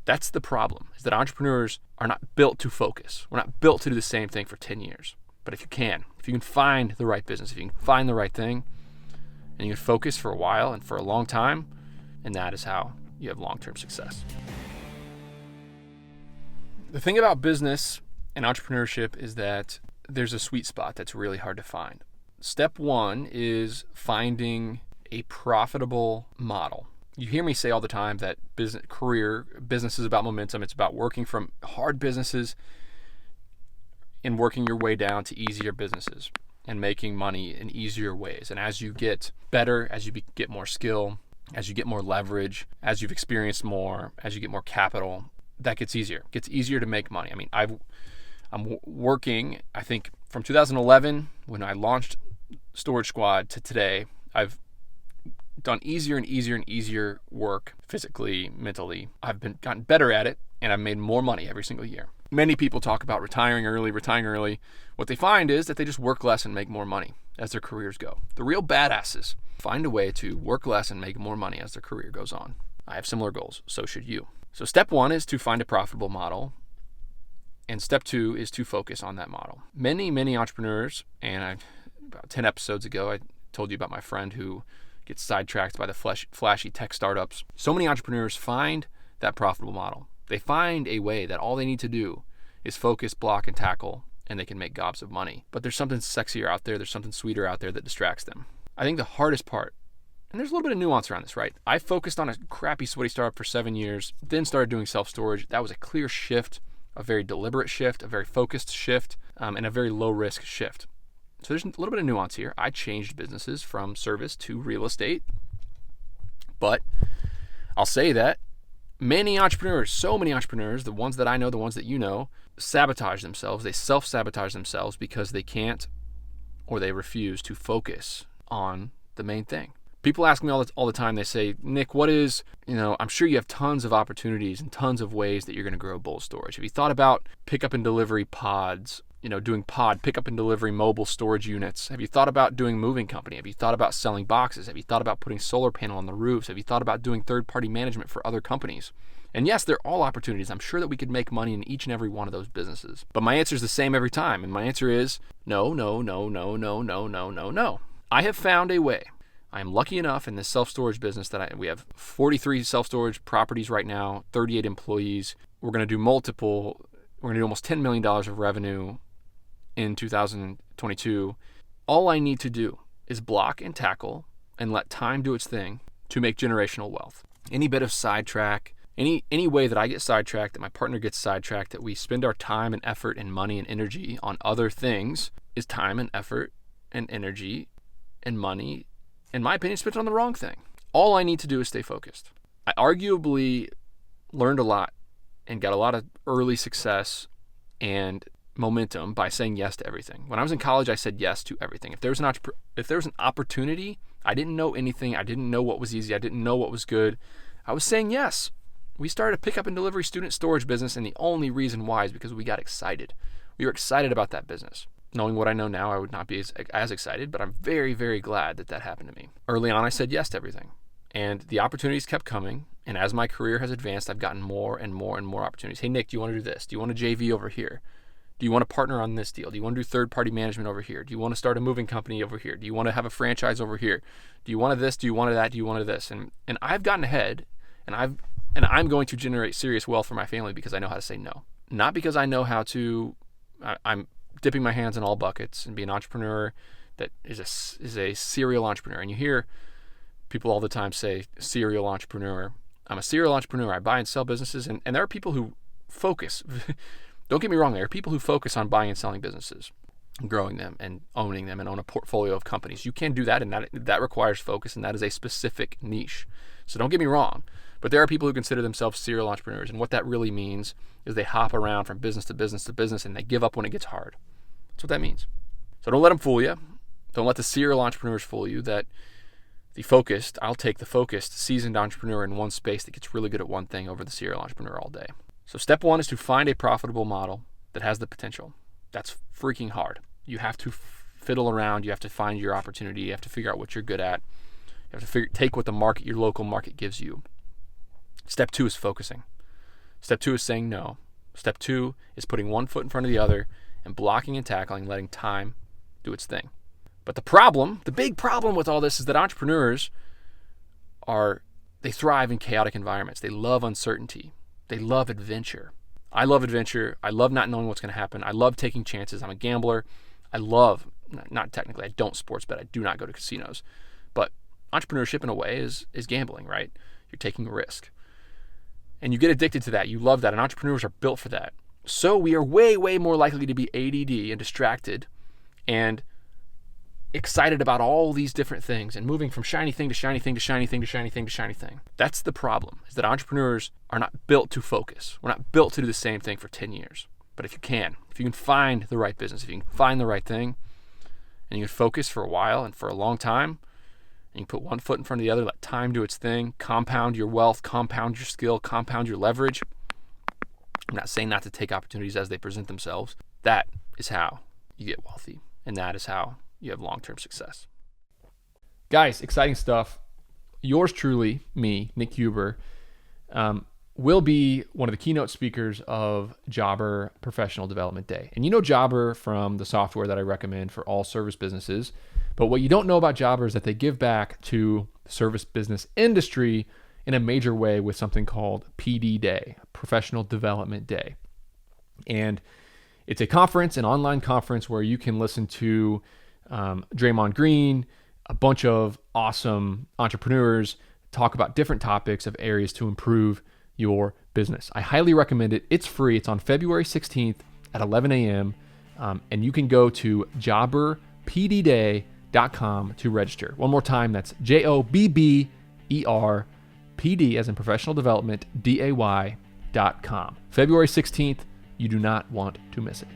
That's the problem, is that entrepreneurs are not built to focus. We're not built to do the same thing for 10 years. But if you can find the right business, if you can find the right thing, and you can focus for a while and for a long time, and that is how you have long-term success. The thing about business and entrepreneurship is that there's a sweet spot that's really hard to find. Step one is finding a profitable model. You hear me say all the time that business is about momentum. It's about working from hard businesses and working your way down to easier businesses and making money in easier ways. And as you get better, as you get more skill, as you get more leverage, as you've experienced more, as you get more capital, that gets easier. It gets easier to make money. I mean, I'm working, I think, from 2011 when I launched Storage Squad to today, I've done easier and easier and easier work physically, mentally. I've gotten better at it, and I've made more money every single year. Many people talk about retiring early. What they find is that they just work less and make more money as their careers go. The real badasses find a way to work less and make more money as their career goes on. I have similar goals, so should you. So step one is to find a profitable model, and step two is to focus on that model. Many entrepreneurs, and about 10 episodes ago, I told you about my friend who gets sidetracked by the flashy tech startups. So many entrepreneurs find that profitable model. They find a way that all they need to do is focus, block, and tackle, and they can make gobs of money. But there's something sexier out there. There's something sweeter out there that distracts them. I think the hardest part, and there's a little bit of nuance around this, right? I focused on a crappy, sweaty startup for 7 years, then started doing self-storage. That was a clear shift, a very deliberate shift, a very focused shift, and a very low-risk shift. So there's a little bit of nuance here. I changed businesses from service to real estate. But I'll say that many entrepreneurs, so many entrepreneurs, the ones that I know, the ones that you know, sabotage themselves. They self-sabotage themselves because they can't or they refuse to focus on the main thing. People ask me all the time, they say, Nick, I'm sure you have tons of opportunities and tons of ways that you're going to grow bulk storage. Have you thought about pickup and delivery pods, doing pickup and delivery mobile storage units? Have you thought about doing moving company? Have you thought about selling boxes? Have you thought about putting solar panel on the roofs? Have you thought about doing third-party management for other companies? And yes, they're all opportunities. I'm sure that we could make money in each and every one of those businesses. But my answer is the same every time. And my answer is no. I have found a way. I am lucky enough in this self-storage business that we have 43 self-storage properties right now, 38 employees. We're going to do almost $10 million of revenue in 2022. All I need to do is block and tackle and let time do its thing to make generational wealth. Any bit of sidetrack, any way that I get sidetracked, that my partner gets sidetracked, that we spend our time and effort and money and energy on other things is time and effort and energy and money, in my opinion, spent on the wrong thing. All I need to do is stay focused. I arguably learned a lot and got a lot of early success and momentum by saying yes to everything. When I was in college, I said yes to everything. If there was an opportunity, I didn't know anything. I didn't know what was easy. I didn't know what was good. I was saying yes. We started a pickup and delivery student storage business, and the only reason why is because we got excited. We were excited about that business. Knowing what I know now, I would not be as excited, but I'm very, very glad that happened to me. Early on, I said yes to everything, and the opportunities kept coming. And as my career has advanced, I've gotten more and more and more opportunities. Hey, Nick, do you want to do this? Do you want to JV over here? Do you want to partner on this deal? Do you want to do third-party management over here? Do you want to start a moving company over here? Do you want to have a franchise over here? Do you want this? Do you want that? Do you want this? And I've gotten ahead, and I'm going to generate serious wealth for my family because I know how to say no. Not because I know how to. I'm dipping my hands in all buckets and be an entrepreneur that is a serial entrepreneur. And you hear people all the time say serial entrepreneur. I'm a serial entrepreneur. I buy and sell businesses, and there are people who focus. Don't get me wrong, there are people who focus on buying and selling businesses, growing them and owning them and own a portfolio of companies. You can do that, and that requires focus, and that is a specific niche. So don't get me wrong, but there are people who consider themselves serial entrepreneurs, and what that really means is they hop around from business to business to business, and they give up when it gets hard. That's what that means. So don't let them fool you. Don't let the serial entrepreneurs fool you that I'll take the focused, seasoned entrepreneur in one space that gets really good at one thing over the serial entrepreneur all day. So step one is to find a profitable model that has the potential. That's freaking hard. You have to fiddle around. You have to find your opportunity. You have to figure out what you're good at. You have to take what your local market gives you. Step two is focusing. Step 2 is saying no. Step 2 is putting one foot in front of the other and blocking and tackling, letting time do its thing. But the big problem with all this is that entrepreneurs they thrive in chaotic environments. They love uncertainty. They love adventure. I love adventure. I love not knowing what's going to happen. I love taking chances. I'm a gambler. I love, not technically, I don't sports bet. I do not go to casinos. But entrepreneurship in a way is gambling, right? You're taking a risk. And you get addicted to that. You love that. And entrepreneurs are built for that. So we are way, way more likely to be ADD and distracted and excited about all these different things and moving from shiny thing to shiny thing to shiny thing to shiny thing to shiny thing. That's the problem, is that entrepreneurs are not built to focus. We're not built to do the same thing for 10 years. But if you can find the right business, if you can find the right thing, and you can focus for a while and for a long time, and you put one foot in front of the other, let time do its thing, compound your wealth, compound your skill, compound your leverage. I'm not saying not to take opportunities as they present themselves. That is how you get wealthy, and that is how you have long-term success. Guys, exciting stuff. Yours truly, me, Nick Huber, will be one of the keynote speakers of Jobber Professional Development Day. And you know Jobber from the software that I recommend for all service businesses. But what you don't know about Jobber is that they give back to the service business industry in a major way with something called PD Day, Professional Development Day. And it's a conference, an online conference where you can listen to Draymond Green, a bunch of awesome entrepreneurs talk about different topics of areas to improve your business. I highly recommend it. It's free. It's on February 16th at 11 a.m. And you can go to jobberpdday.com to register. One more time, that's JOBBER PD as in professional development, DAY.com. February 16th, you do not want to miss it.